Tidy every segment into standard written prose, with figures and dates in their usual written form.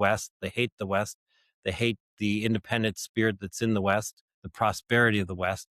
West. They hate the West. They hate the independent spirit that's in the West, the prosperity of the West.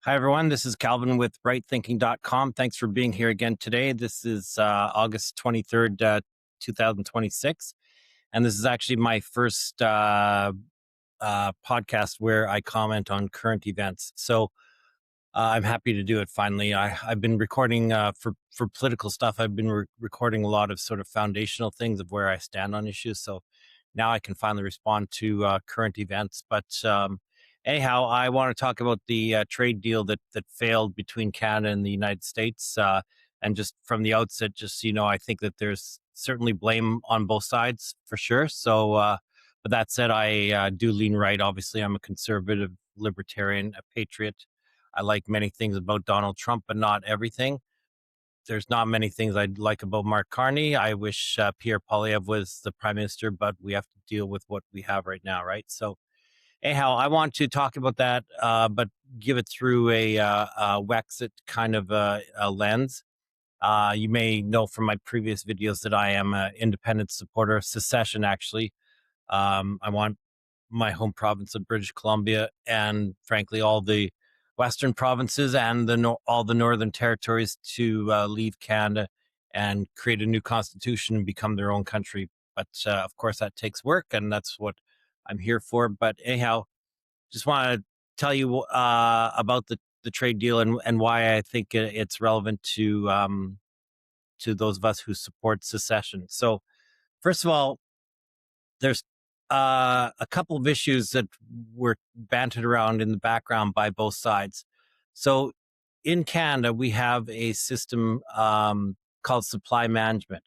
Hi, everyone. This is Calvin with rightthinking.com. Thanks for being here again today. This is August 23rd, 2026. And this is actually my first podcast where I comment on current events. So I'm happy to do it finally. I've been recording for political stuff. I've been recording a lot of sort of foundational things of where I stand on issues. So now I can finally respond to current events. But anyhow, I want to talk about the trade deal that failed between Canada and the United States. And just from the outset, just, I think that there's certainly blame on both sides for sure. So, but that said, I do lean right. Obviously, I'm a conservative, libertarian, a patriot. I like many things about Donald Trump, but not everything. There's not many things I like about Mark Carney. I wish Pierre Poilievre was the prime minister, but we have to deal with what we have right now, right? So anyhow, I want to talk about that, but give it through a WEXIT kind of a lens. You may know from my previous videos that I am an independent supporter of secession, actually. I want my home province of British Columbia and, frankly, all the Western provinces and all the Northern territories to leave Canada and create a new constitution and become their own country. But of course, that takes work, and that's what I'm here for. But anyhow, just want to tell you about the trade deal and why I think it's relevant to those of us who support secession. So, first of all, there's a couple of issues that were bantered around in the background by both sides. So in Canada, we have a system called supply management.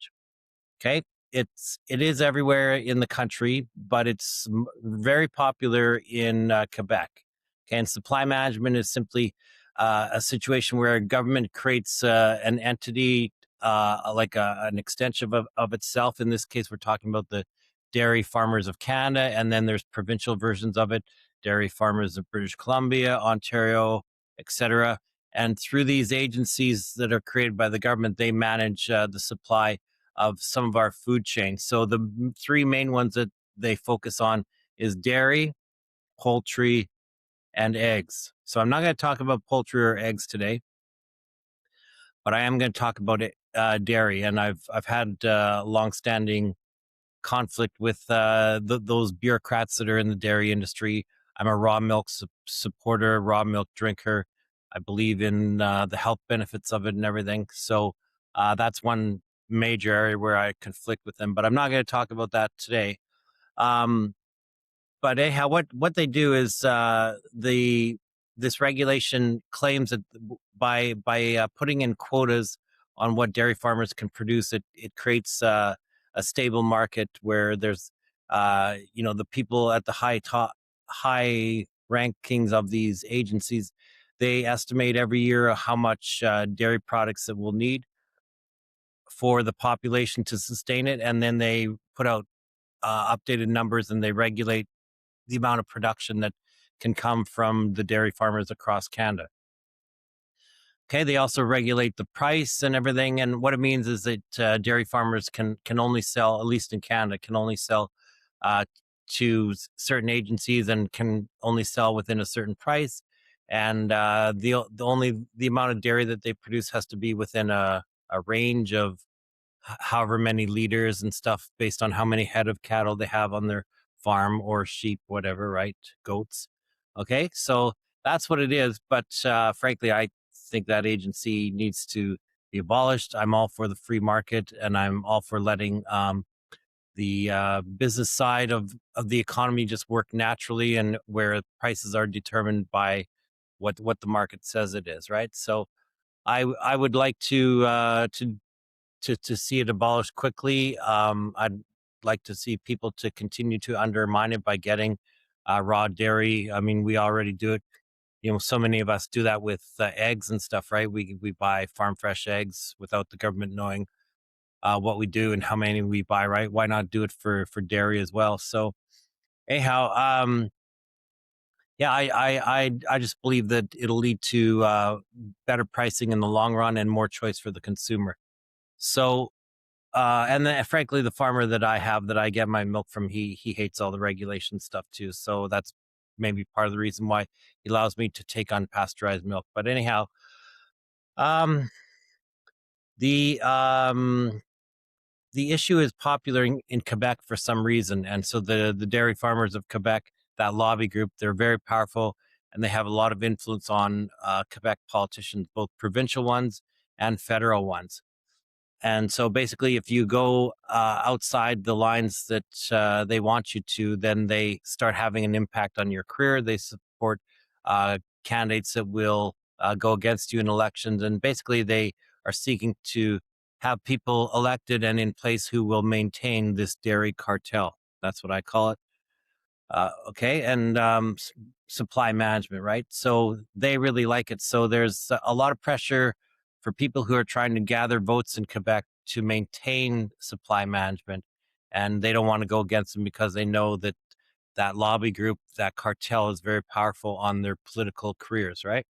Okay. It is everywhere in the country, but it's very popular in Quebec. Okay. And supply management is simply a situation where a government creates an entity like an extension of itself. In this case, we're talking about the Dairy Farmers of Canada, and then there's provincial versions of it, Dairy Farmers of British Columbia, Ontario, etc. And through these agencies that are created by the government, they manage the supply of some of our food chains. So the three main ones that they focus on is dairy, poultry, and eggs. So I'm not going to talk about poultry or eggs today, but I am going to talk about dairy. And I've had longstanding conflict with those bureaucrats that are in the dairy industry. I'm a raw milk supporter, raw milk drinker. I believe in the health benefits of it and everything. So that's one major area where I conflict with them. But I'm not going to talk about that today. But anyhow, what they do is this regulation claims that by putting in quotas on what dairy farmers can produce, it creates a stable market where there's the people at the high rankings of these agencies, they estimate every year how much dairy products it will need for the population to sustain it, and then they put out updated numbers and they regulate the amount of production that can come from the dairy farmers across Canada. Okay, they also regulate the price and everything, and what it means is that dairy farmers can only sell, at least in Canada, can only sell to certain agencies and can only sell within a certain price, and the amount of dairy that they produce has to be within a range of however many liters and stuff based on how many head of cattle they have on their farm or sheep, whatever, right? Goats. Okay, so that's what it is. But frankly, I think that agency needs to be abolished. I'm all for the free market, and I'm all for letting the business side of the economy just work naturally, and where prices are determined by what the market says it is, right? So I would like to see it abolished quickly. I'd like to see people to continue to undermine it by getting raw dairy. I mean, we already do it. So many of us do that with eggs and stuff, right? We buy farm fresh eggs without the government knowing what we do and how many we buy, right? Why not do it for dairy as well? So anyhow, yeah, I just believe that it'll lead to better pricing in the long run and more choice for the consumer. So, and then frankly, the farmer that I have that I get my milk from, he hates all the regulation stuff too. So that's maybe part of the reason why he allows me to take on pasteurized milk. But anyhow, um, the um, the issue is popular in Quebec for some reason, and so the dairy farmers of Quebec, that lobby group, they're very powerful, and they have a lot of influence on Quebec politicians, both provincial ones and federal ones. And so basically, if you go outside the lines that they want you to, then they start having an impact on your career. They support candidates that will go against you in elections. And basically, they are seeking to have people elected and in place who will maintain this dairy cartel. That's what I call it. Okay, and supply management, right? So they really like it. So there's a lot of pressure for people who are trying to gather votes in Quebec to maintain supply management, and they don't want to go against them because they know that that lobby group, that cartel, is very powerful on their political careers, right?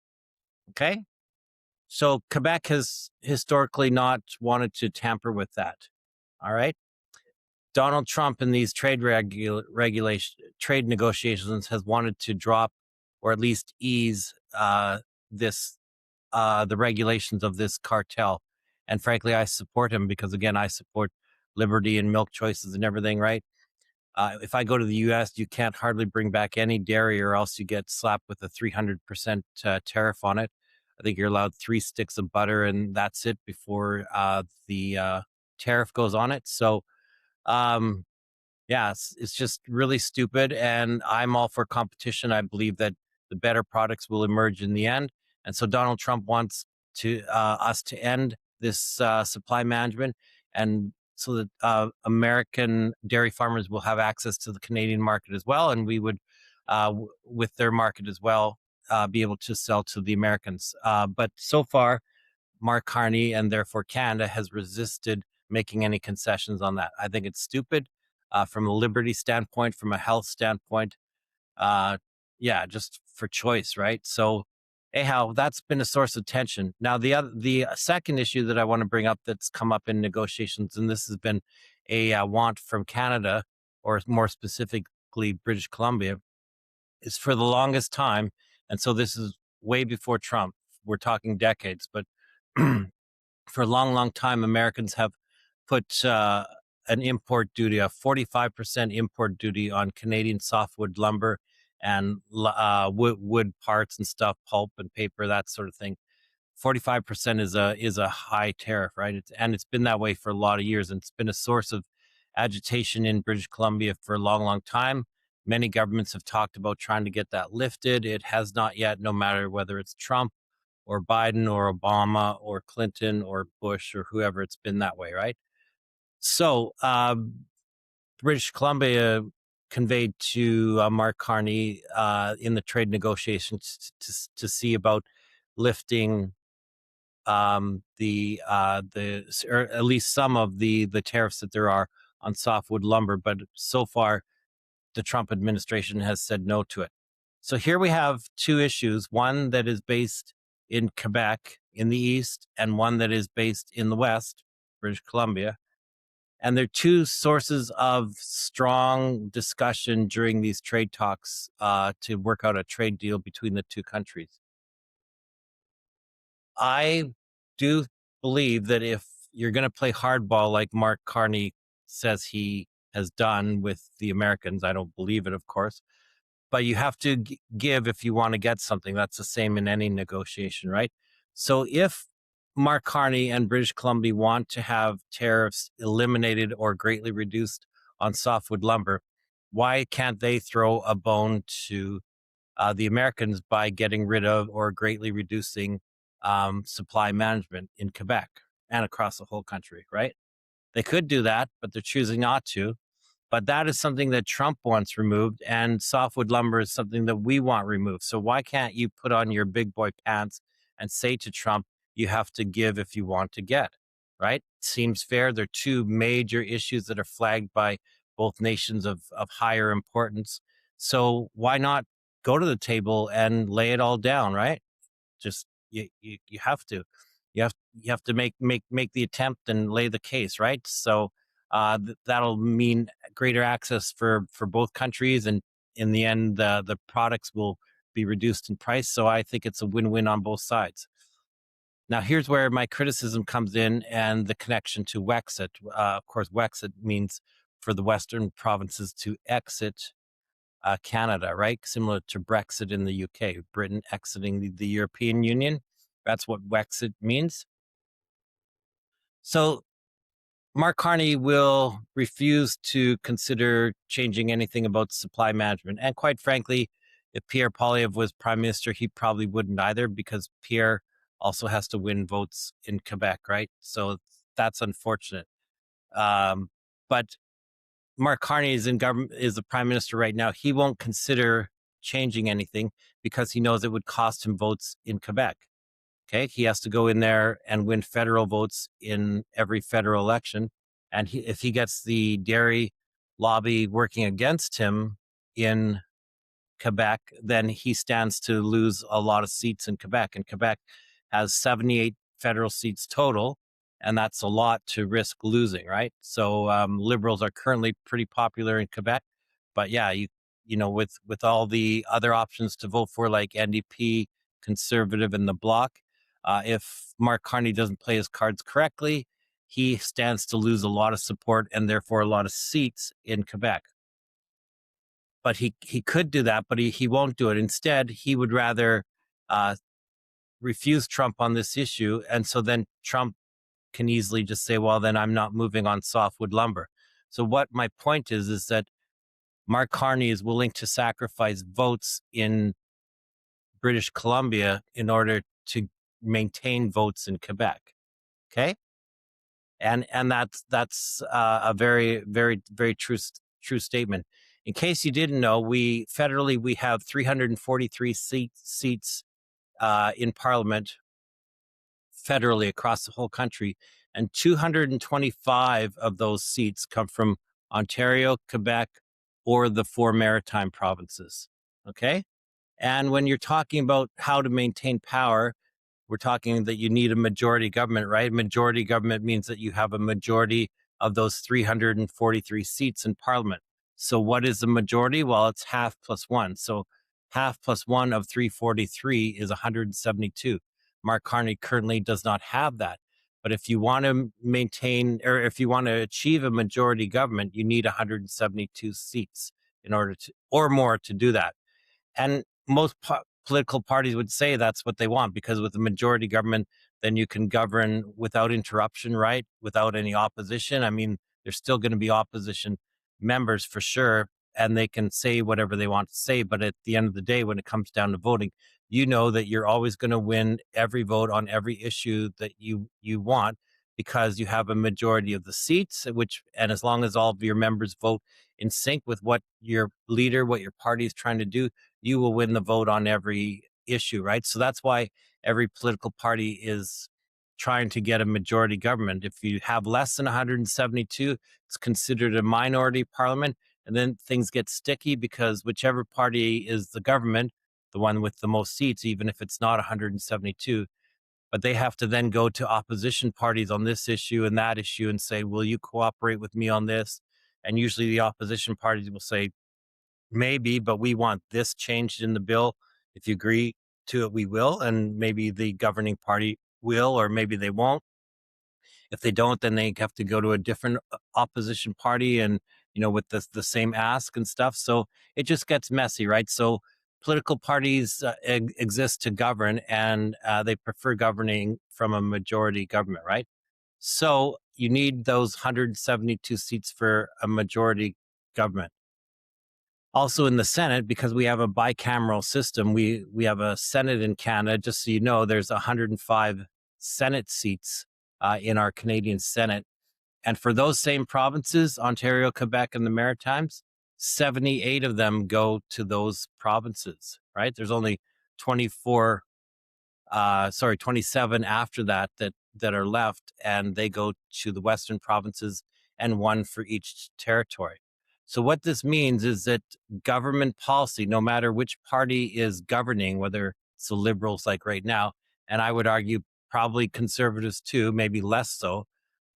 Okay, so Quebec has historically not wanted to tamper with that. All right. Donald Trump in these trade negotiations has wanted to drop or at least ease this the regulations of this cartel. And frankly, I support him because again, I support liberty and milk choices and everything. Right? If I go to the U.S., you can't hardly bring back any dairy, or else you get slapped with a 300% tariff on it. I think you're allowed 3 sticks of butter, and that's it before the tariff goes on it. So. Um, yeah, it's just really stupid. And I'm all for competition. I believe that the better products will emerge in the end. And so Donald Trump wants to us to end this supply management, and so that American dairy farmers will have access to the Canadian market as well, and we would, with their market as well, be able to sell to the Americans. But so far, Mark Carney and therefore Canada has resisted making any concessions on that. I think it's stupid from a liberty standpoint, from a health standpoint. Uh, yeah, just for choice, right? So, anyhow, that's been a source of tension. Now, the second issue that I want to bring up that's come up in negotiations, and this has been a want from Canada, or more specifically British Columbia, is for the longest time, and so this is way before Trump. We're talking decades, but for a long, long time, Americans have put an import duty, a 45% import duty on Canadian softwood lumber and wood parts and stuff, pulp and paper, that sort of thing. 45% is a high tariff, right? It's been that way for a lot of years, and it's been a source of agitation in British Columbia for a long, long time. Many governments have talked about trying to get that lifted. It has not yet, no matter whether it's Trump or Biden or Obama or Clinton or Bush or whoever. It's been that way, right? So British Columbia conveyed to Mark Carney in the trade negotiations to see about lifting or at least some of the tariffs that there are on softwood lumber, but so far the Trump administration has said no to it. So here we have two issues, one that is based in Quebec in the east and one that is based in the west, British Columbia. And they're two sources of strong discussion during these trade talks to work out a trade deal between the two countries. I do believe that if you're going to play hardball like Mark Carney says he has done with the Americans, I don't believe it, of course, but you have to give if you want to get something. That's the same in any negotiation, right? So if Mark Carney and British Columbia want to have tariffs eliminated or greatly reduced on softwood lumber, why can't they throw a bone to the Americans by getting rid of or greatly reducing supply management in Quebec and across the whole country, right? They could do that, but they're choosing not to. But that is something that Trump wants removed, and softwood lumber is something that we want removed. So why can't you put on your big boy pants and say to Trump, you have to give if you want to get? right? Seems fair. They're two major issues that are flagged by both nations of higher importance. So why not go to the table and lay it all down, right? Just you have to. You have to make the attempt and lay the case, right? So that'll mean greater access for both countries, and in the end, the products will be reduced in price. So I think it's a win-win on both sides. Now, here's where my criticism comes in and the connection to WEXIT. Of course, WEXIT means for the Western provinces to exit Canada, right? Similar to Brexit in the UK, Britain exiting the European Union. That's what WEXIT means. So Mark Carney will refuse to consider changing anything about supply management. And quite frankly, if Pierre Poilievre was prime minister, he probably wouldn't either, because Pierre also has to win votes in Quebec, right? So that's unfortunate. But Mark Carney is in government, is the prime minister right now. He won't consider changing anything because he knows it would cost him votes in Quebec. Okay, he has to go in there and win federal votes in every federal election, and if he gets the dairy lobby working against him in Quebec, then he stands to lose a lot of seats in Quebec. And Quebec has 78 federal seats total, and that's a lot to risk losing, right? So Liberals are currently pretty popular in Quebec, but yeah, you know, with all the other options to vote for, like NDP, Conservative, and the Bloc, if Mark Carney doesn't play his cards correctly, he stands to lose a lot of support and therefore a lot of seats in Quebec. But he could do that, but he won't do it. Instead, he would rather refuse Trump on this issue, and so then Trump can easily just say, well, then I'm not moving on softwood lumber. So what my point is that Mark Carney is willing to sacrifice votes in British Columbia in order to maintain votes in Quebec. Okay, and that's a very true statement. In case you didn't know, we have 343 seats in Parliament federally across the whole country, and 225 of those seats come from Ontario, Quebec, or the 4 maritime provinces. Okay, and when you're talking about how to maintain power, we're talking that you need a majority government, right? Majority government means that you have a majority of those 343 seats in Parliament. So what is the majority? Well, it's half plus one. So half plus one of 343 is 172. Mark Carney currently does not have that. But if you want to maintain, or if you want to achieve a majority government, you need 172 seats in order to, or more, to do that. And most political parties would say that's what they want, because with a majority government, then you can govern without interruption, right? Without any opposition. I mean, there's still going to be opposition members for sure, and they can say whatever they want to say. But at the end of the day, when it comes down to voting, you know that you're always going to win every vote on every issue that you want, because you have a majority of the seats, and as long as all of your members vote in sync with what your leader, what your party is trying to do, you will win the vote on every issue, right? So that's why every political party is trying to get a majority government. If you have less than 172, it's considered a minority parliament, and then things get sticky, because whichever party is the government, the one with the most seats, even if it's not 172, but they have to then go to opposition parties on this issue and that issue and say, will you cooperate with me on this? And usually the opposition parties will say, maybe, but we want this changed in the bill. If you agree to it, we will. And maybe the governing party will, or maybe they won't. If they don't, then they have to go to a different opposition party, and, you know, with the same ask and stuff. So it just gets messy, right? So political parties exist to govern, and they prefer governing from a majority government, right? So you need those 172 seats for a majority government. Also in the Senate, because we have a bicameral system, we have a Senate in Canada. Just so you know, there's 105 Senate seats in our Canadian Senate. And for those same provinces, Ontario, Quebec, and the Maritimes, 78 of them go to those provinces, right? There's only 24 27 after that that are left, and they go to the Western provinces, and one for each territory. So what this means is that government policy, no matter which party is governing, whether it's the Liberals like right now, and I would argue probably Conservatives too, maybe less so,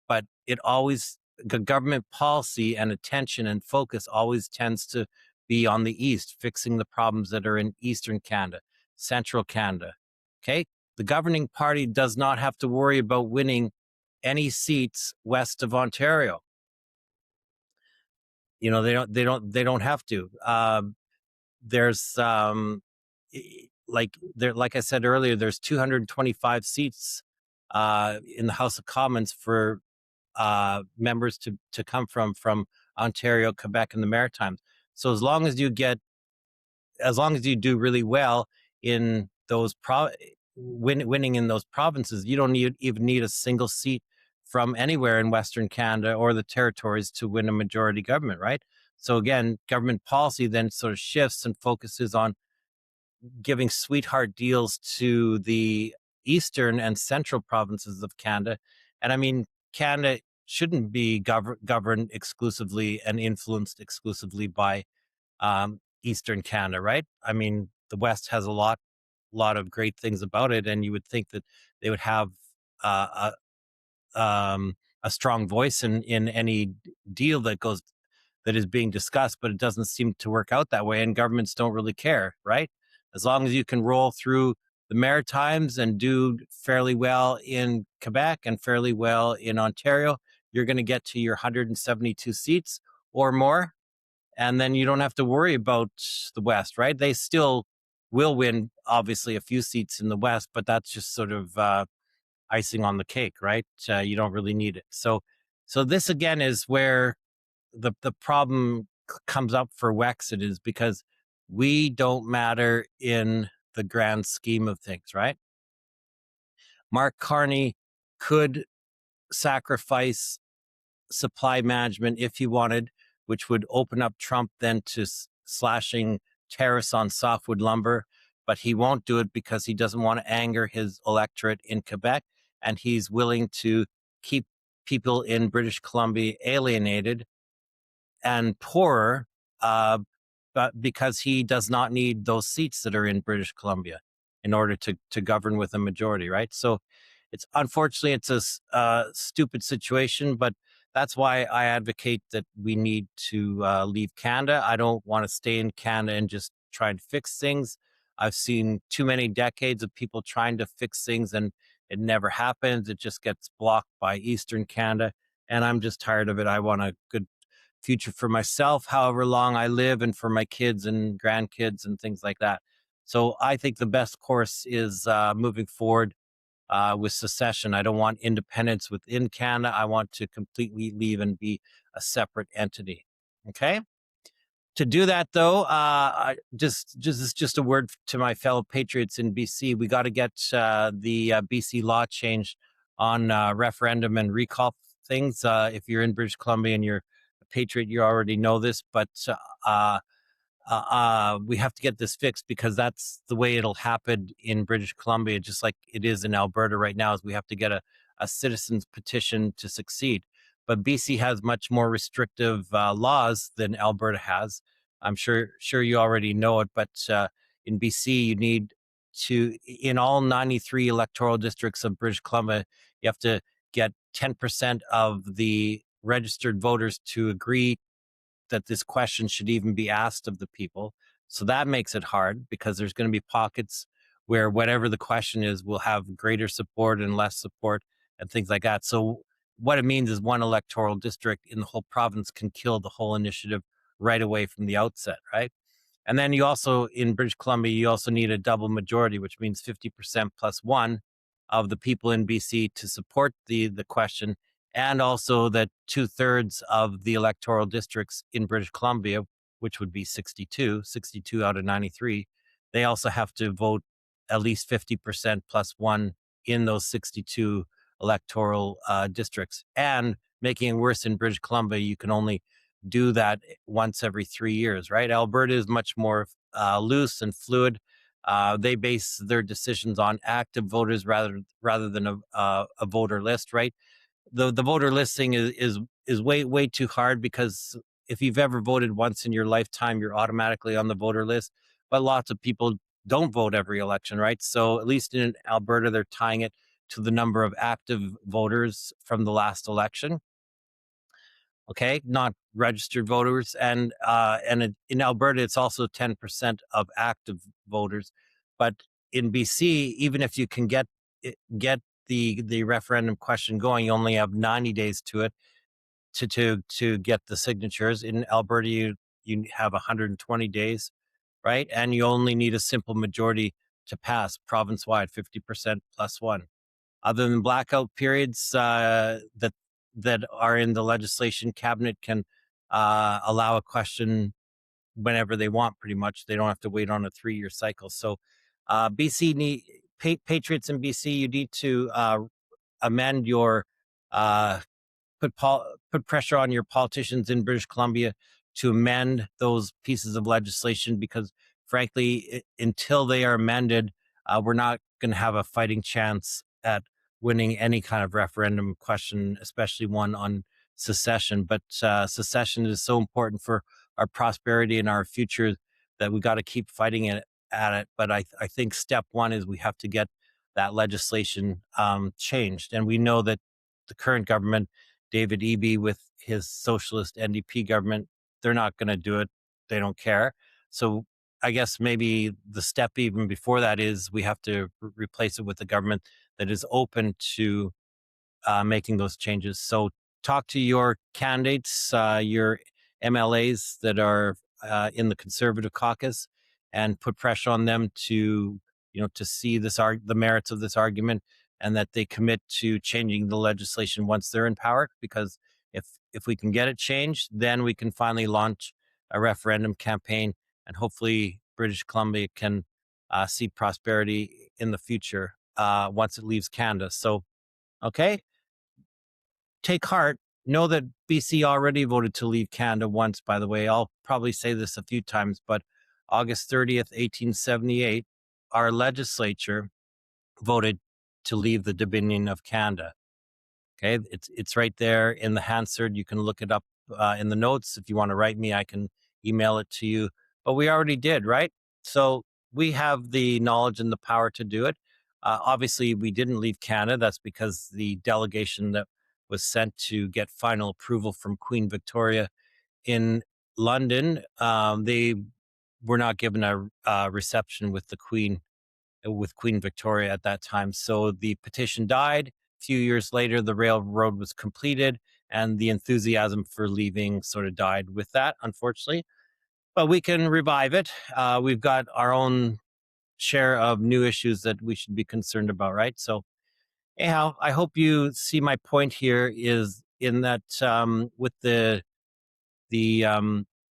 but it always, government policy and attention and focus always tends to be on the East, fixing the problems that are in Eastern Canada, Central Canada. Okay. The governing party does not have to worry about winning any seats west of Ontario. You know, they don't have to. There's like I said earlier, there's 225 seats in the House of Commons for members to come from Ontario, Quebec, and the Maritimes. So as long as you do really well in those winning in those provinces, you don't even need a single seat from anywhere in Western Canada or the territories to win a majority government, right? So again, government policy then sort of shifts and focuses on giving sweetheart deals to the eastern and central provinces of Canada. And I mean, Canada shouldn't be governed exclusively and influenced exclusively by Eastern Canada, right? I mean, the West has a lot of great things about it, and you would think that they would have uh, a strong voice in any deal that is being discussed, but it doesn't seem to work out that way, and governments don't really care, right? As long as you can roll through the Maritimes and do fairly well in Quebec and fairly well in Ontario, you're going to get to your 172 seats or more, and then you don't have to worry about the West, right? They still will win, obviously, a few seats in the West, but that's just sort of icing on the cake, right? You don't really need it. So this again is where the problem comes up for WEXIT, is because we don't matter in the grand scheme of things, right? Mark Carney could sacrifice supply management if he wanted, which would open up Trump then to slashing tariffs on softwood lumber, but he won't do it because he doesn't want to anger his electorate in Quebec, and he's willing to keep people in British Columbia alienated and poorer, but because he does not need those seats that are in British Columbia in order to govern with a majority, right? So it's unfortunately it's a stupid situation, but that's why I advocate that we need to leave Canada. I don't want to stay in Canada and just try and fix things. I've seen too many decades of people trying to fix things and it never happens. It just gets blocked by Eastern Canada, and I'm just tired of it. I want a good future for myself, however long I live, and for my kids and grandkids and things like that. So I think the best course is moving forward with secession. I don't want independence within Canada. I want to completely leave and be a separate entity. Okay. To do that, though, just a word to my fellow patriots in BC. We got to get the BC law changed on referendum and recall things. If you're in British Columbia and you're a patriot, you already know this, but we have to get this fixed because that's the way it'll happen in British Columbia, just like it is in Alberta right now, is we have to get a citizen's petition to succeed. But BC has much more restrictive laws than Alberta has. I'm sure you already know it, but in BC, you need to, in all 93 electoral districts of British Columbia, you have to get 10% of the registered voters to agree that this question should even be asked of the people. So that makes it hard because there's going to be pockets where whatever the question is will have greater support and less support and things like that. So what it means is one electoral district in the whole province can kill the whole initiative right away from the outset, right? And then you also, in British Columbia, you also need a double majority, which means 50% plus one of the people in BC to support the question, and also that 2/3 of the electoral districts in British Columbia, which would be 62 out of 93, they also have to vote at least 50% plus one in those 62 electoral districts. And making it worse, in British Columbia, you can only do that once every 3 years, right? Alberta is much more loose and fluid. They base their decisions on active voters rather than a voter list, right? The voter listing is way too hard, because if you've ever voted once in your lifetime, you're automatically on the voter list. But lots of people don't vote every election, right? So at least in Alberta, they're tying it to the number of active voters from the last election. Okay, not registered voters, and in Alberta, it's also 10% of active voters. But in BC, even if you can get the referendum question going, you only have 90 days to it to get the signatures. In Alberta, you have 120 days, right? And you only need a simple majority to pass province-wide, 50% plus one. Other than blackout periods that are in the legislation, cabinet can allow a question whenever they want. Pretty much, they don't have to wait on a 3-year cycle. So, Patriots in BC, you need to amend your uh, put pressure on your politicians in British Columbia to amend those pieces of legislation, because frankly, until they are amended, we're not going to have a fighting chance at winning any kind of referendum question, especially one on secession. But secession is so important for our prosperity and our future that we got to keep fighting at it. But I think step one is we have to get that legislation changed. And we know that the current government, David Eby with his socialist NDP government, they're not going to do it. They don't care. So I guess maybe the step even before that is we have to replace it with a government that is open to making those changes. So talk to your candidates, your MLAs that are in the Conservative caucus, and put pressure on them to, to see the merits of this argument, and that they commit to changing the legislation once they're in power. Because if we can get it changed, then we can finally launch a referendum campaign, and hopefully British Columbia can see prosperity in the future once it leaves Canada. So, okay, take heart. Know that BC already voted to leave Canada once, by the way. I'll probably say this a few times, but August 30th, 1878, our legislature voted to leave the Dominion of Canada. Okay, it's right there in the Hansard. You can look it up in the notes. If you want to write me, I can email it to you. But we already did, right? So we have the knowledge and the power to do it. Obviously, we didn't leave Canada. That's because the delegation that was sent to get final approval from Queen Victoria in London, they were not given a reception with Queen Victoria at that time. So the petition died. A few years later, the railroad was completed, and the enthusiasm for leaving sort of died with that, unfortunately. But we can revive it. We've got our own share of new issues that we should be concerned about, right? So anyhow, I hope you see my point here is in that with the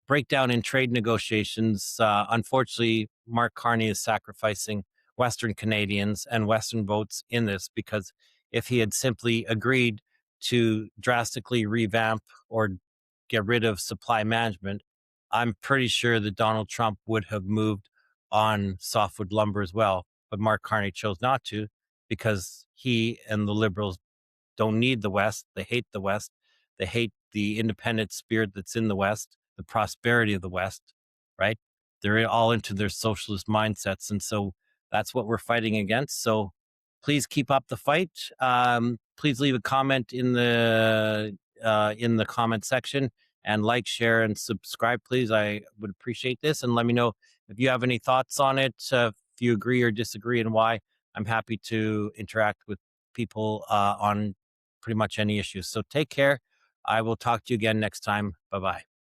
breakdown in trade negotiations, unfortunately, Mark Carney is sacrificing Western Canadians and Western votes in this, because if he had simply agreed to drastically revamp or get rid of supply management, I'm pretty sure that Donald Trump would have moved on softwood lumber as well. But Mark Carney chose not to, because he and the Liberals don't need the West. They hate the West. They hate the independent spirit that's in the West, the prosperity of the West, right? They're all into their socialist mindsets. And so that's what we're fighting against. So please keep up the fight. Please leave a comment in the comment section, and like, share, and subscribe, please. I would appreciate this. And let me know if you have any thoughts on it, if you agree or disagree, and why. I'm happy to interact with people on pretty much any issues. So take care. I will talk to you again next time. Bye-bye.